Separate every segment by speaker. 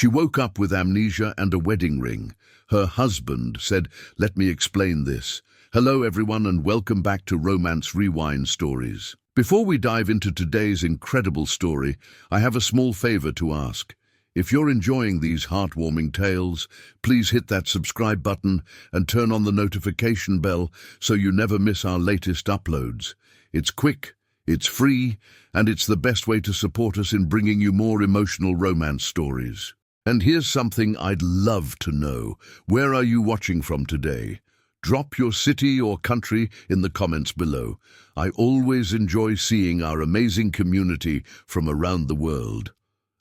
Speaker 1: She woke up with amnesia and a wedding ring. Her husband said, "Let me explain this." Hello everyone and welcome back to Romance Rewind Stories. Before we dive into today's incredible story, I have a small favor to ask. If you're enjoying these heartwarming tales, please hit that subscribe button and turn on the notification bell so you never miss our latest uploads. It's quick, it's free, and it's the best way to support us in bringing you more emotional romance stories. And here's something I'd love to know. Where are you watching from today? Drop your city or country in the comments below. I always enjoy seeing our amazing community from around the world.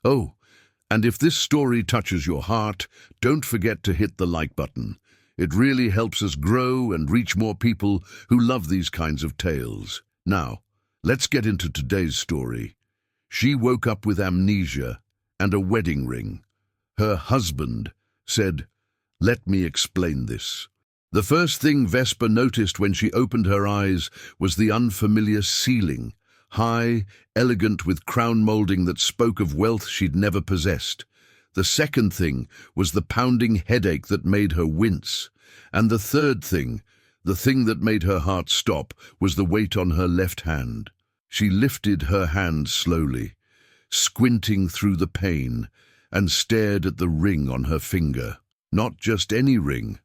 Speaker 1: Oh, and if this story touches your heart, don't forget to hit the like button. It really helps us grow and reach more people who love these kinds of tales. Now, let's get into today's story. She woke up with amnesia and a wedding ring. Her husband said, "Let me explain this." The first thing Vesper noticed when she opened her eyes was the unfamiliar ceiling, high, elegant with crown molding that spoke of wealth she'd never possessed. The second thing was the pounding headache that made her wince. And the third thing, the thing that made her heart stop, was the weight on her left hand. She lifted her hand slowly, squinting through the pain, and stared at the ring on her finger. Not just any ring,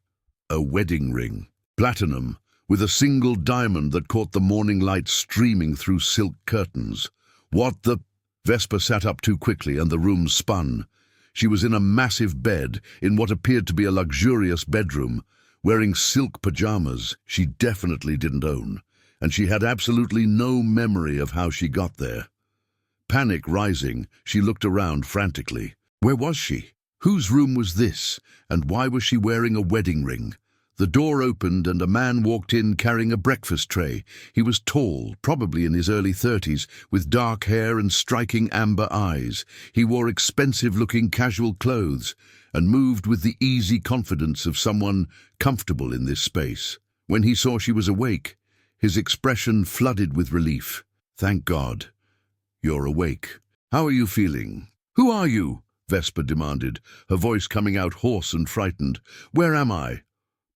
Speaker 1: a wedding ring. Platinum, with a single diamond that caught the morning light streaming through silk curtains. What the... Vesper sat up too quickly and the room spun. She was in a massive bed, in what appeared to be a luxurious bedroom, wearing silk pajamas she definitely didn't own, and she had absolutely no memory of how she got there. Panic rising, she looked around frantically. Where was she? Whose room was this? And why was she wearing a wedding ring? The door opened and a man walked in carrying a breakfast tray. He was tall, probably in his early 30s, with dark hair and striking amber eyes. He wore expensive-looking casual clothes and moved with the easy confidence of someone comfortable in this space. When he saw she was awake, his expression flooded with relief. "Thank God. You're awake. How are you feeling?" "Who are you?" Vesper demanded, her voice coming out hoarse and frightened. "Where am I?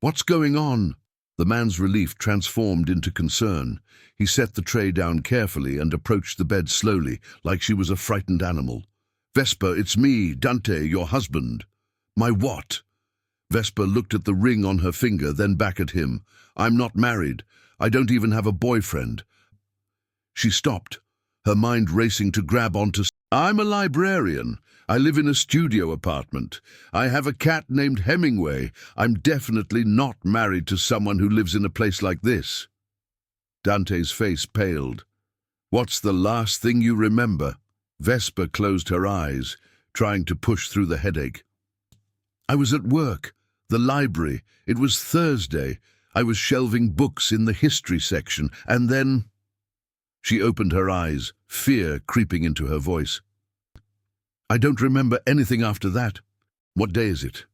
Speaker 1: What's going on?" The man's relief transformed into concern. He set the tray down carefully and approached the bed slowly, like she was a frightened animal. "Vesper, it's me, Dante, your husband." "My what?" Vesper looked at the ring on her finger, then back at him. "I'm not married. I don't even have a boyfriend." She stopped, her mind racing to grab onto... "I'm a librarian. I live in a studio apartment. I have a cat named Hemingway. I'm definitely not married to someone who lives in a place like this." Dante's face paled. "What's the last thing you remember?" Vesper closed her eyes, trying to push through the headache. "I was at work, the library. It was Thursday. I was shelving books in the history section, and then..." She opened her eyes, fear creeping into her voice. "I don't remember anything after that." "What day is it?"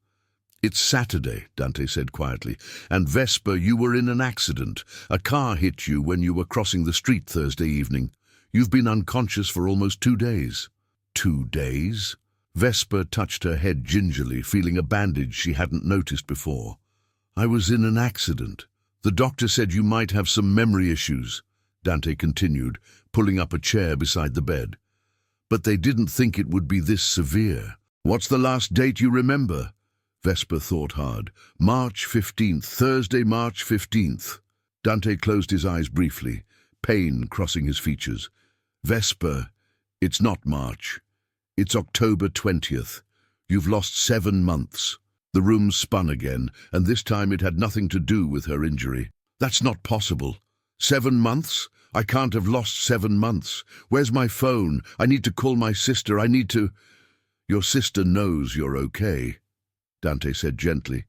Speaker 1: "It's Saturday," Dante said quietly. "And Vesper, you were in an accident. A car hit you when you were crossing the street Thursday evening. You've been unconscious for almost 2 days." 2 days? Vesper touched her head gingerly, feeling a bandage she hadn't noticed before. "I was in an accident. The doctor said you might have some memory issues," Dante continued, pulling up a chair beside the bed. "But they didn't think it would be this severe." "What's the last date you remember?" Vesper thought hard. "March 15th, Thursday, March 15th. Dante closed his eyes briefly, pain crossing his features. "Vesper, it's not March. It's October 20th. You've lost 7 months. The room spun again, and this time it had nothing to do with her injury. "That's not possible. 7 months? I can't have lost 7 months. Where's my phone? I need to call my sister. I need to..." "Your sister knows you're okay," Dante said gently.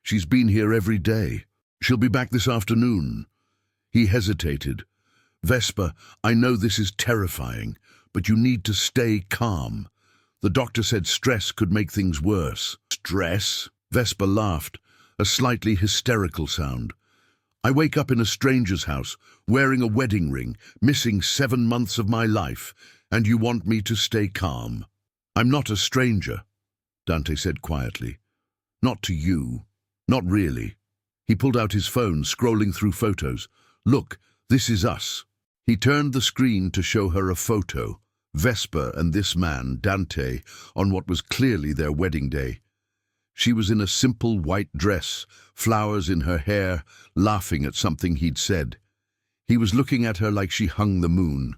Speaker 1: "She's been here every day. She'll be back this afternoon." He hesitated. "Vesper, I know this is terrifying, but you need to stay calm. The doctor said stress could make things worse." "Stress?" Vesper laughed, a slightly hysterical sound. "I wake up in a stranger's house, wearing a wedding ring, missing 7 months of my life, and you want me to stay calm." "I'm not a stranger," Dante said quietly. Not to you. Not really. He pulled out his phone, scrolling through photos. Look, this is us. He turned the screen to show her a photo. Vesper and this man, Dante, on what was clearly their wedding day. She was in a simple white dress, flowers in her hair, laughing at something he'd said. He was looking at her like she hung the moon.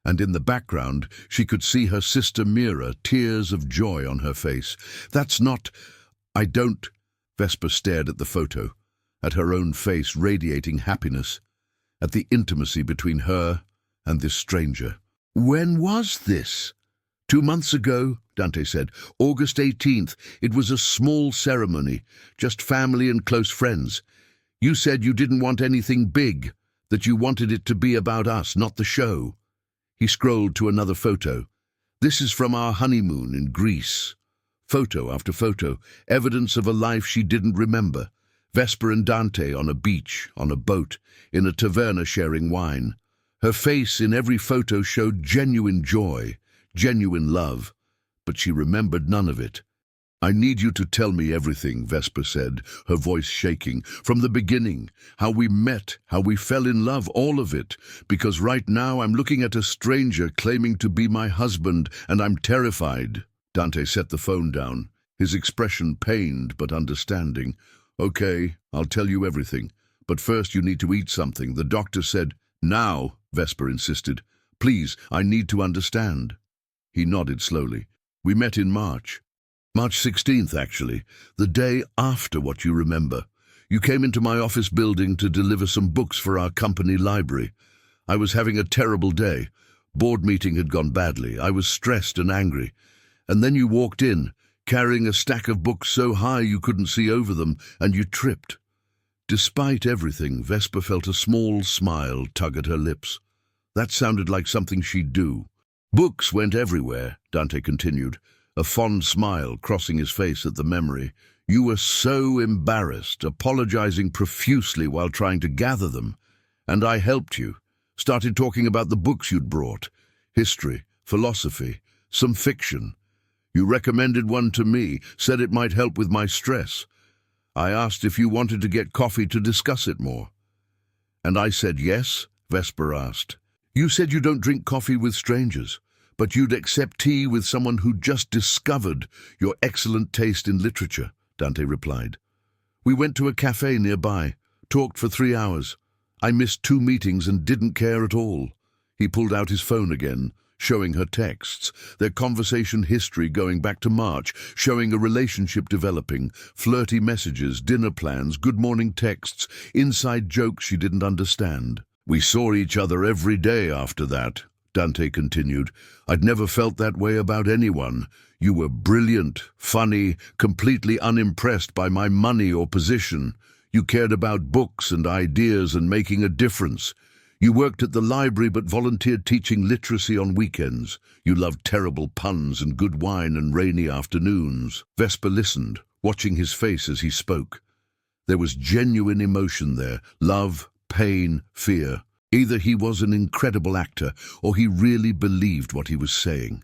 Speaker 1: And in the background, she could see her sister Mira, tears of joy on her face. That's not... I don't... Vesper stared at the photo, at her own face radiating happiness, at the intimacy between her and this stranger. When was this? 2 months ago, Dante said. August 18th. It was a small ceremony, just family and close friends. You said you didn't want anything big, that you wanted it to be about us, not the show. He scrolled to another photo. This is from our honeymoon in Greece. Photo after photo, evidence of a life she didn't remember. Vesper and Dante on a beach, on a boat, in a taverna sharing wine. Her face in every photo showed genuine joy, genuine love, but she remembered none of it. I need you to tell me everything, Vesper said, her voice shaking. From the beginning, how we met, how we fell in love, all of it. Because right now I'm looking at a stranger claiming to be my husband, and I'm terrified. Dante set the phone down, his expression pained but understanding. Okay, I'll tell you everything. But first you need to eat something. The doctor said, now, Vesper insisted. Please, I need to understand. He nodded slowly. We met in March. March 16th, actually, the day after what you remember. You came into my office building to deliver some books for our company library. I was having a terrible day. Board meeting had gone badly. I was stressed and angry. And then you walked in, carrying a stack of books so high you couldn't see over them, and you tripped. Despite everything, Vesper felt a small smile tug at her lips. That sounded like something she'd do. Books went everywhere, Dante continued, a fond smile crossing his face at the memory. You were so embarrassed, apologizing profusely while trying to gather them. And I helped you, started talking about the books you'd brought. History, philosophy, some fiction. You recommended one to me, said it might help with my stress. I asked if you wanted to get coffee to discuss it more. And I said yes, Vesper asked. You said you don't drink coffee with strangers, but you'd accept tea with someone who just discovered your excellent taste in literature, Dante replied. We went to a cafe nearby, talked for 3 hours. I missed 2 meetings and didn't care at all. He pulled out his phone again, showing her texts, their conversation history going back to March, showing a relationship developing, flirty messages, dinner plans, good morning texts, inside jokes she didn't understand. We saw each other every day after that, Dante continued. I'd never felt that way about anyone. You were brilliant, funny, completely unimpressed by my money or position. You cared about books and ideas and making a difference. You worked at the library but volunteered teaching literacy on weekends. You loved terrible puns and good wine and rainy afternoons. Vesper listened, watching his face as he spoke. There was genuine emotion there, love, pain, fear. Either he was an incredible actor or he really believed what he was saying.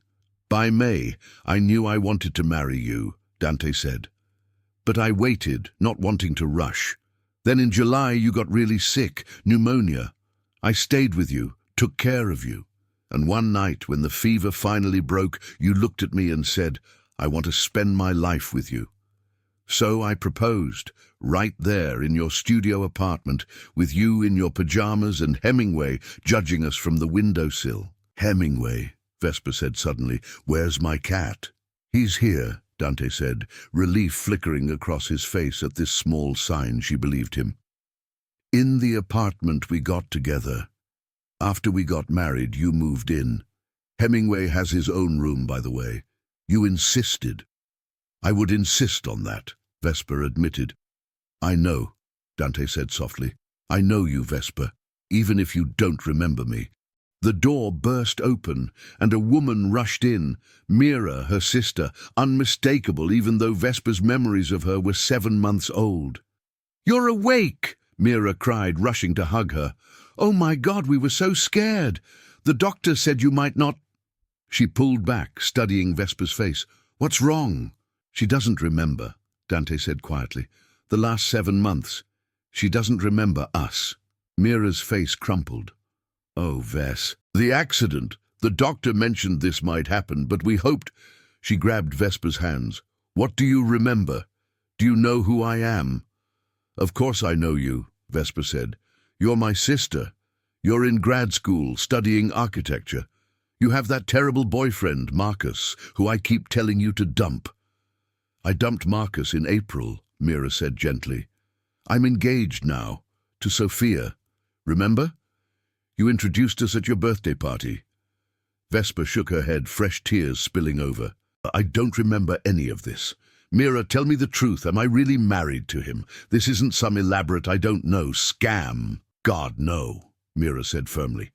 Speaker 1: By May, I knew I wanted to marry you, Dante said. But I waited, not wanting to rush. Then in July you got really sick, pneumonia. I stayed with you, took care of you. And one night when the fever finally broke, you looked at me and said, I want to spend my life with you. So I proposed, right there in your studio apartment, with you in your pajamas and Hemingway judging us from the windowsill. Hemingway, Vesper said suddenly, where's my cat? He's here, Dante said, relief flickering across his face at this small sign she believed him. In the apartment we got together. After we got married, you moved in. Hemingway has his own room, by the way. You insisted. I would insist on that, Vesper admitted. I know, Dante said softly. I know you, Vesper, even if you don't remember me. The door burst open, and a woman rushed in, Mira, her sister, unmistakable even though Vesper's memories of her were 7 months old. You're awake, Mira cried, rushing to hug her. Oh my God, we were so scared. The doctor said you might not... She pulled back, studying Vesper's face. What's wrong? She doesn't remember, Dante said quietly. The last 7 months. She doesn't remember us. Mira's face crumpled. Oh, Vess. The accident. The doctor mentioned this might happen, but we hoped. She grabbed Vesper's hands. What do you remember? Do you know who I am? Of course I know you, Vesper said. You're my sister. You're in grad school, studying architecture. You have that terrible boyfriend, Marcus, who I keep telling you to dump. I dumped Marcus in April, Mira said gently. I'm engaged now, to Sophia. Remember? You introduced us at your birthday party. Vesper shook her head, fresh tears spilling over. I don't remember any of this. Mira, tell me the truth. Am I really married to him? This isn't some elaborate, I don't know, scam. God, no, Mira said firmly.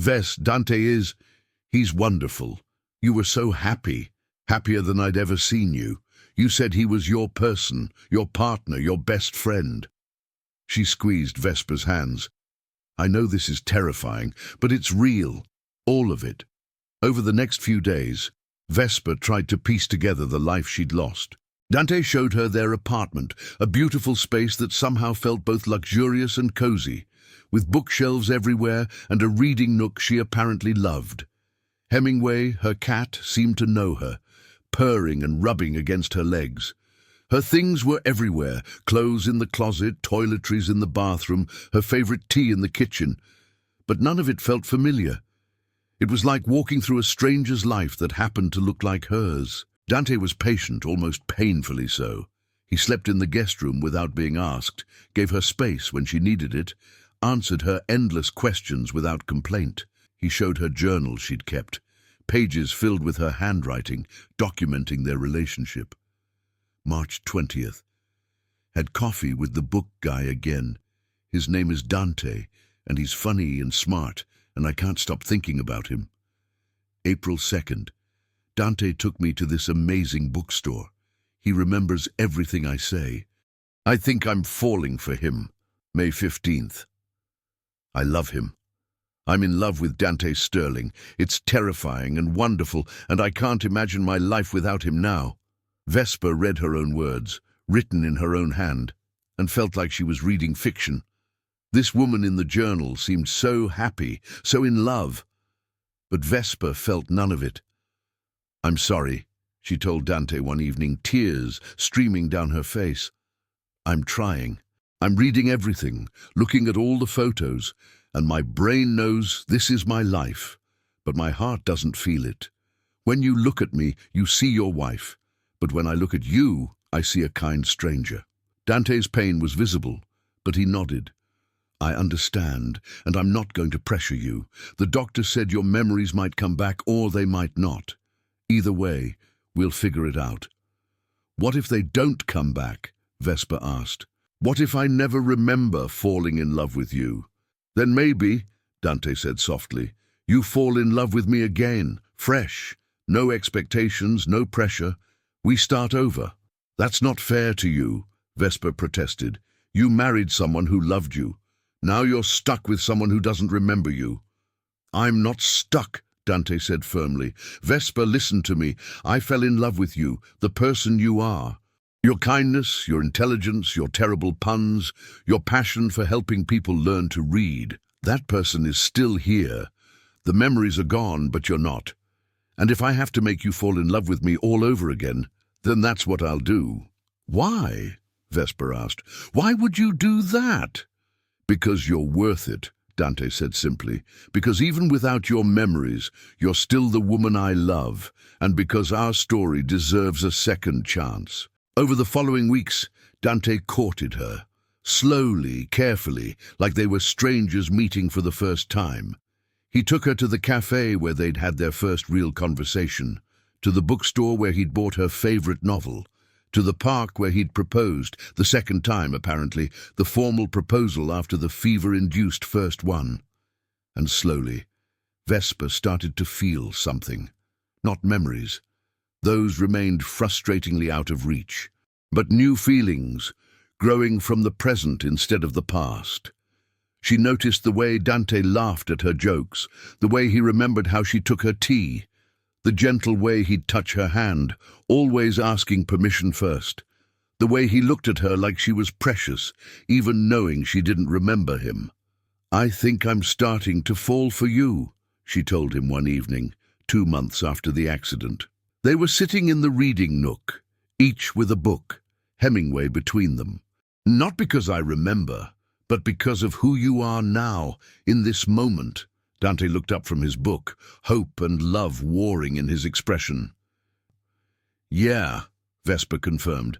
Speaker 1: Vess, Dante is... He's wonderful. You were so happy, happier than I'd ever seen you. You said he was your person, your partner, your best friend. She squeezed Vesper's hands. I know this is terrifying, but it's real. All of it. Over the next few days, Vesper tried to piece together the life she'd lost. Dante showed her their apartment, a beautiful space that somehow felt both luxurious and cozy, with bookshelves everywhere and a reading nook she apparently loved. Hemingway, her cat, seemed to know her, purring and rubbing against her legs. Her things were everywhere, clothes in the closet, toiletries in the bathroom, her favorite tea in the kitchen. But none of it felt familiar. It was like walking through a stranger's life that happened to look like hers. Dante was patient, almost painfully so. He slept in the guest room without being asked, gave her space when she needed it, answered her endless questions without complaint. He showed her journals she'd kept, pages filled with her handwriting, documenting their relationship. March 20th. Had coffee with the book guy again. His name is Dante, and he's funny and smart, and I can't stop thinking about him. April 2nd. Dante took me to this amazing bookstore. He remembers everything I say. I think I'm falling for him. May 15th. I love him. I'm in love with Dante Sterling. It's terrifying and wonderful, and I can't imagine my life without him now. Vesper read her own words, written in her own hand, and felt like she was reading fiction. This woman in the journal seemed so happy, so in love. But Vesper felt none of it. I'm sorry, she told Dante one evening, tears streaming down her face. I'm trying. I'm reading everything, looking at all the photos, and my brain knows this is my life, but my heart doesn't feel it. When you look at me, you see your wife, but when I look at you, I see a kind stranger. Dante's pain was visible, but he nodded. I understand, and I'm not going to pressure you. The doctor said your memories might come back or they might not. Either way, we'll figure it out. What if they don't come back? Vesper asked. What if I never remember falling in love with you? Then maybe, Dante said softly, you fall in love with me again, fresh, no expectations, no pressure. We start over. That's not fair to you, Vesper protested. You married someone who loved you. Now you're stuck with someone who doesn't remember you. I'm not stuck, Dante said firmly. Vesper, listen to me. I fell in love with you, the person you are. Your kindness, your intelligence, your terrible puns, your passion for helping people learn to read. That person is still here. The memories are gone, but you're not. And if I have to make you fall in love with me all over again, then that's what I'll do. Why? Vesper asked. Why would you do that? Because you're worth it, Dante said simply. Because even without your memories, you're still the woman I love, and because our story deserves a second chance. Over the following weeks, Dante courted her, slowly, carefully, like they were strangers meeting for the first time. He took her to the cafe where they'd had their first real conversation, to the bookstore where he'd bought her favorite novel, to the park where he'd proposed, the second time apparently, the formal proposal after the fever-induced first one. And slowly, Vesper started to feel something. Not memories. Those remained frustratingly out of reach. But new feelings, growing from the present instead of the past. She noticed the way Dante laughed at her jokes, the way he remembered how she took her tea, The gentle way he'd touch her hand, always asking permission first. The way he looked at her like she was precious, even knowing she didn't remember him. "I think I'm starting to fall for you," she told him one evening, 2 months after the accident. They were sitting in the reading nook, each with a book, Hemingway between them. "Not because I remember, but because of who you are now, in this moment." Dante looked up from his book, hope and love warring in his expression. "Yeah," Vesper confirmed.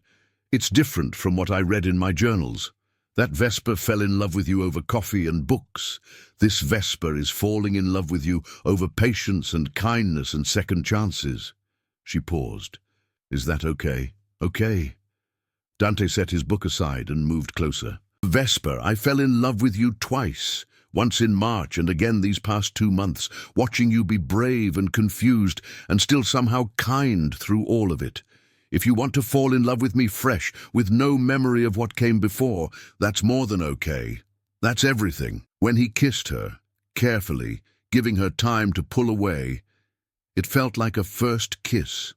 Speaker 1: "It's different from what I read in my journals. That Vesper fell in love with you over coffee and books. This Vesper is falling in love with you over patience and kindness and second chances." She paused. "Is that okay?" "Okay." Dante set his book aside and moved closer. "Vesper, I fell in love with you twice. Once in March and again these past 2 months, watching you be brave and confused and still somehow kind through all of it. If you want to fall in love with me fresh, with no memory of what came before, that's more than okay. That's everything." When he kissed her, carefully, giving her time to pull away, it felt like a first kiss.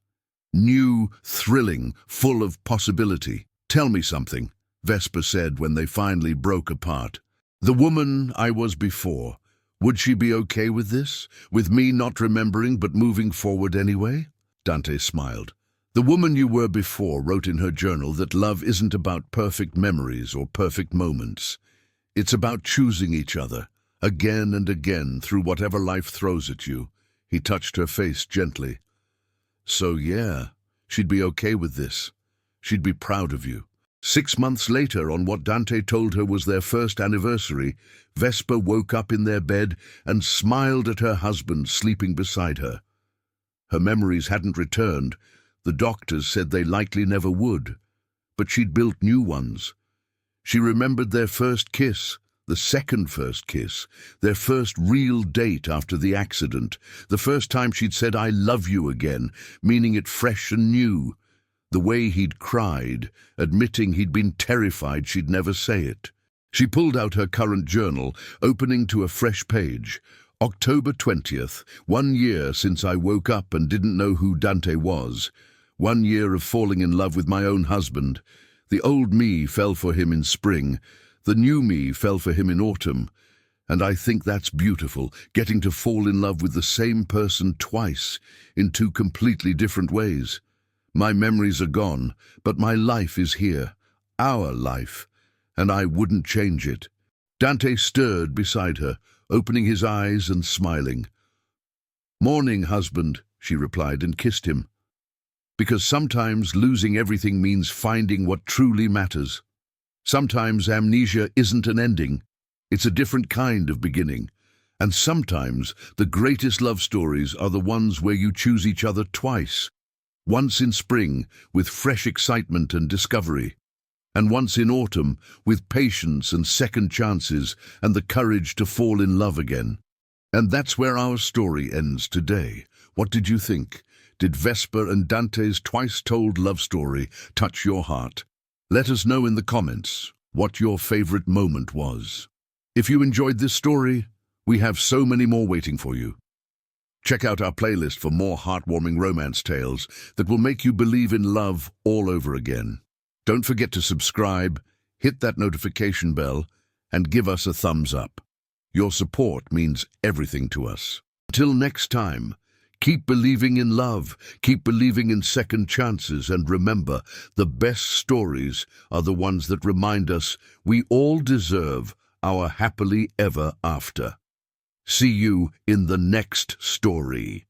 Speaker 1: New, thrilling, full of possibility. "Tell me something," Vesper said when they finally broke apart. "The woman I was before, would she be okay with this? With me not remembering but moving forward anyway?" Dante smiled. "The woman you were before wrote in her journal that love isn't about perfect memories or perfect moments. It's about choosing each other, again and again, through whatever life throws at you." He touched her face gently. "So yeah, she'd be okay with this. She'd be proud of you." 6 months later, on what Dante told her was their first anniversary, Vesper woke up in their bed and smiled at her husband sleeping beside her. Her memories hadn't returned. The doctors said they likely never would, but she'd built new ones. She remembered their first kiss, the second first kiss, their first real date after the accident, the first time she'd said "I love you" again, meaning it fresh and new. The way he'd cried, admitting he'd been terrified she'd never say it. She pulled out her current journal, opening to a fresh page. "October 20th, 1 year since I woke up and didn't know who Dante was. 1 year of falling in love with my own husband. The old me fell for him in spring. The new me fell for him in autumn. And I think that's beautiful, getting to fall in love with the same person twice, in 2 completely different ways. My memories are gone, but my life is here, our life, and I wouldn't change it." Dante stirred beside her, opening his eyes and smiling. "Morning, husband," she replied and kissed him. "Because sometimes losing everything means finding what truly matters. Sometimes amnesia isn't an ending, it's a different kind of beginning. And sometimes the greatest love stories are the ones where you choose each other twice. Once in spring, with fresh excitement and discovery, and once in autumn, with patience and second chances and the courage to fall in love again." And that's where our story ends today. What did you think? Did Vesper and Dante's twice-told love story touch your heart? Let us know in the comments what your favorite moment was. If you enjoyed this story, we have so many more waiting for you. Check out our playlist for more heartwarming romance tales that will make you believe in love all over again. Don't forget to subscribe, hit that notification bell, and give us a thumbs up. Your support means everything to us. Until next time, keep believing in love, keep believing in second chances, and remember, the best stories are the ones that remind us we all deserve our happily ever after. See you in the next story.